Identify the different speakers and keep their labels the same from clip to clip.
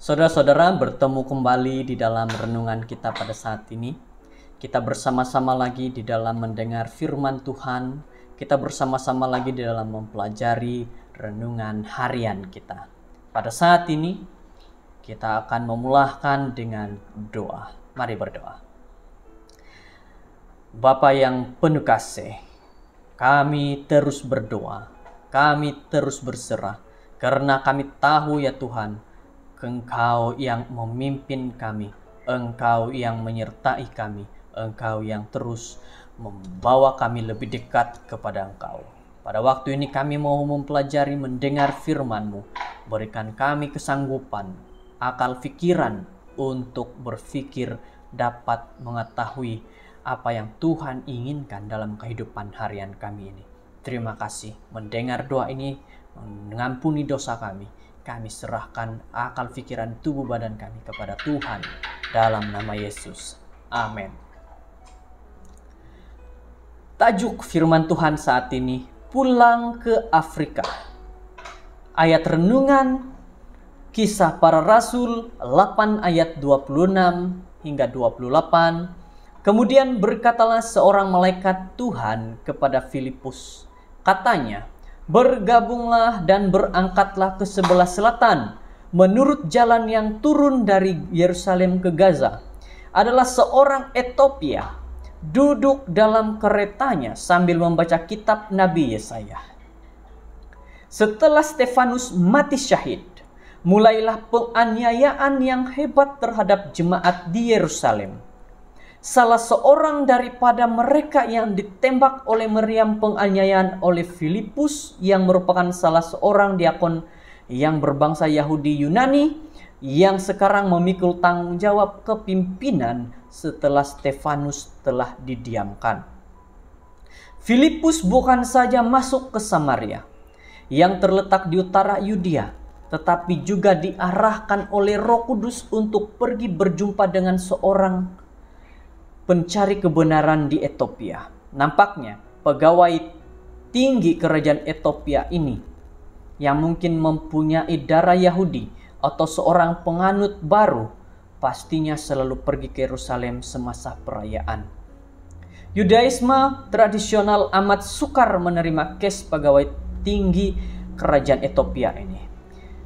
Speaker 1: Saudara-saudara, bertemu kembali di dalam renungan kita pada saat ini. Kita bersama-sama lagi di dalam mendengar firman Tuhan. Kita bersama-sama lagi di dalam mempelajari renungan harian kita. Pada saat ini, kita akan memulahkan dengan doa. Mari berdoa. Bapa yang penuh kasih, kami terus berdoa, kami terus berserah, karena kami tahu ya Tuhan, Engkau yang memimpin kami, Engkau yang menyertai kami, Engkau yang terus membawa kami lebih dekat kepada Engkau. Pada waktu ini kami mau mempelajari mendengar firman-Mu. Berikan kami kesanggupan, akal pikiran untuk berpikir dapat mengetahui apa yang Tuhan inginkan dalam kehidupan harian kami ini. Terima kasih mendengar doa ini, mengampuni dosa kami. Kami serahkan akal pikiran tubuh badan kami kepada Tuhan dalam nama Yesus. Amin. Tajuk firman Tuhan saat ini, pulang ke Afrika. Ayat renungan Kisah Para Rasul 8 ayat 26 hingga 28. Kemudian berkatalah seorang malaikat Tuhan kepada Filipus. Katanya, bergabunglah dan berangkatlah ke sebelah selatan, menurut jalan yang turun dari Yerusalem ke Gaza. Adalah seorang Etiopia, duduk dalam keretanya sambil membaca kitab Nabi Yesaya. Setelah Stefanus mati syahid, mulailah penganiayaan yang hebat terhadap jemaat di Yerusalem. Salah seorang daripada mereka yang ditembak oleh meriam penganiayaan oleh Filipus, yang merupakan salah seorang diakon yang berbangsa Yahudi Yunani, yang sekarang memikul tanggung jawab kepimpinan setelah Stefanus telah didiamkan. Filipus bukan saja masuk ke Samaria yang terletak di utara Yudea, tetapi juga diarahkan oleh Roh Kudus untuk pergi berjumpa dengan seorang pencari kebenaran di Etiopia. Nampaknya pegawai tinggi kerajaan Etiopia ini yang mungkin mempunyai darah Yahudi atau seorang penganut baru pastinya selalu pergi ke Yerusalem semasa perayaan. Yudaisme tradisional amat sukar menerima kes pegawai tinggi kerajaan Etiopia ini.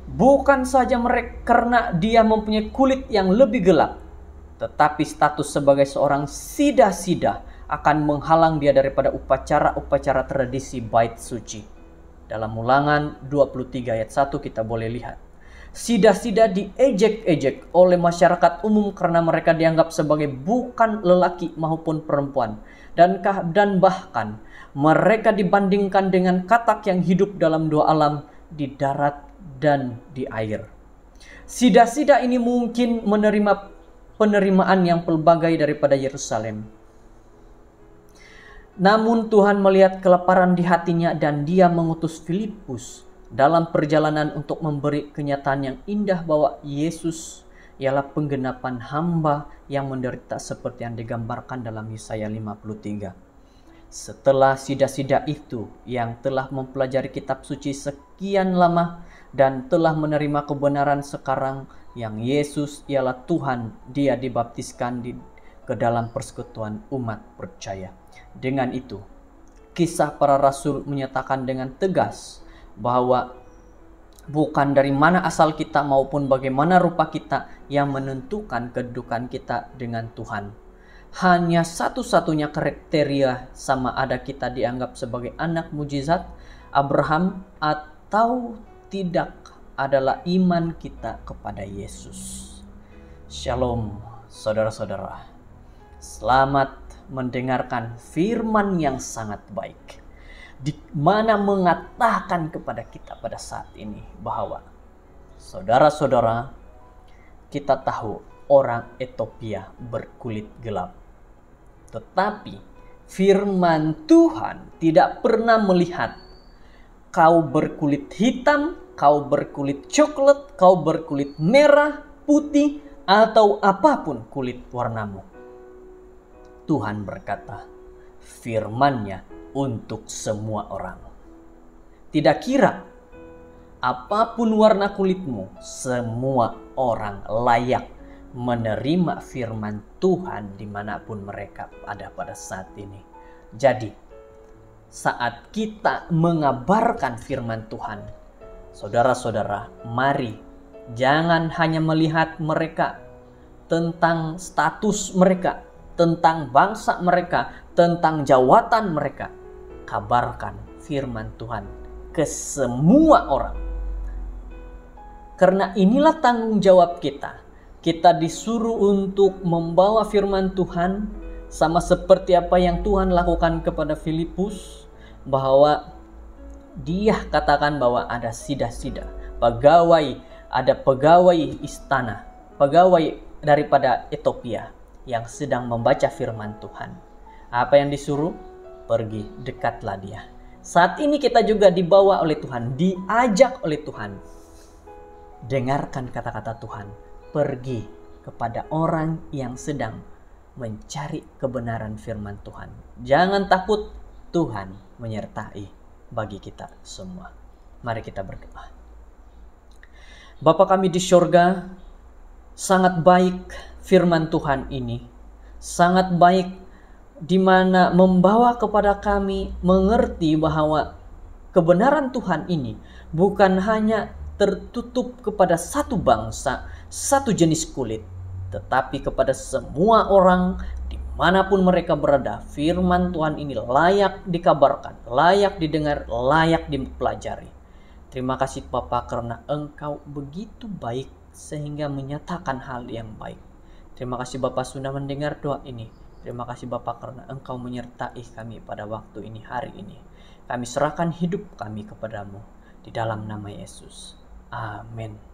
Speaker 1: Bukan saja mereka karena dia mempunyai kulit yang lebih gelap, tetapi status sebagai seorang sida-sida akan menghalang dia daripada upacara-upacara tradisi bait suci. Dalam Ulangan 23 ayat 1 kita boleh lihat. Sida-sida diejek-ejek oleh masyarakat umum karena mereka dianggap sebagai bukan lelaki maupun perempuan. Dan bahkan mereka dibandingkan dengan katak yang hidup dalam dua alam, di darat dan di air. Sida-sida ini mungkin menerima penerimaan yang pelbagai daripada Yerusalem. Namun Tuhan melihat kelaparan di hatinya dan dia mengutus Filipus dalam perjalanan untuk memberi kenyataan yang indah bahwa Yesus ialah penggenapan hamba yang menderita seperti yang digambarkan dalam Yesaya 53. Setelah sida-sida itu yang telah mempelajari kitab suci sekian lama dan telah menerima kebenaran sekarang yang Yesus ialah Tuhan, dia dibaptiskan ke dalam persekutuan umat percaya. Dengan itu, Kisah Para Rasul menyatakan dengan tegas bahwa bukan dari mana asal kita maupun bagaimana rupa kita yang menentukan kedudukan kita dengan Tuhan. Hanya satu-satunya kriteria sama ada kita dianggap sebagai anak mujizat Abraham atau tidak adalah iman kita kepada Yesus. Shalom saudara-saudara. Selamat mendengarkan firman yang sangat baik, di mana mengatakan kepada kita pada saat ini bahwa saudara-saudara, kita tahu orang Etiopia berkulit gelap. Tetapi firman Tuhan tidak pernah melihat kau berkulit hitam, kau berkulit coklat, kau berkulit merah, putih, atau apapun kulit warnamu. Tuhan berkata, firman-Nya untuk semua orang. Tidak kira apapun warna kulitmu, semua orang layak menerima firman Tuhan dimanapun mereka ada pada saat ini. Jadi, saat kita mengabarkan firman Tuhan, saudara-saudara, mari jangan hanya melihat mereka tentang status mereka, tentang bangsa mereka, tentang jawatan mereka. Kabarkan firman Tuhan ke semua orang. Karena inilah tanggung jawab kita. Kita disuruh untuk membawa firman Tuhan, sama seperti apa yang Tuhan lakukan kepada Filipus, bahwa dia katakan bahwa ada sida-sida, ada pegawai istana, pegawai daripada Ethiopia yang sedang membaca firman Tuhan. Apa yang disuruh? Pergi, dekatlah dia. Saat ini kita juga dibawa oleh Tuhan, diajak oleh Tuhan. Dengarkan kata-kata Tuhan, pergi kepada orang yang sedang mencari kebenaran firman Tuhan. Jangan takut, Tuhan menyertai bagi kita semua. Mari kita berdoa. Bapa kami di sorga, sangat baik firman Tuhan ini. Sangat baik di mana membawa kepada kami mengerti bahwa kebenaran Tuhan ini bukan hanya tertutup kepada satu bangsa, satu jenis kulit, tetapi kepada semua orang dimanapun mereka berada. Firman Tuhan ini layak dikabarkan, layak didengar, layak dipelajari. Terima kasih Bapa karena Engkau begitu baik sehingga menyatakan hal yang baik. Terima kasih Bapa sudah mendengar doa ini. Terima kasih Bapa karena Engkau menyertai kami pada waktu ini, hari ini. Kami serahkan hidup kami kepadamu di dalam nama Yesus. Amin.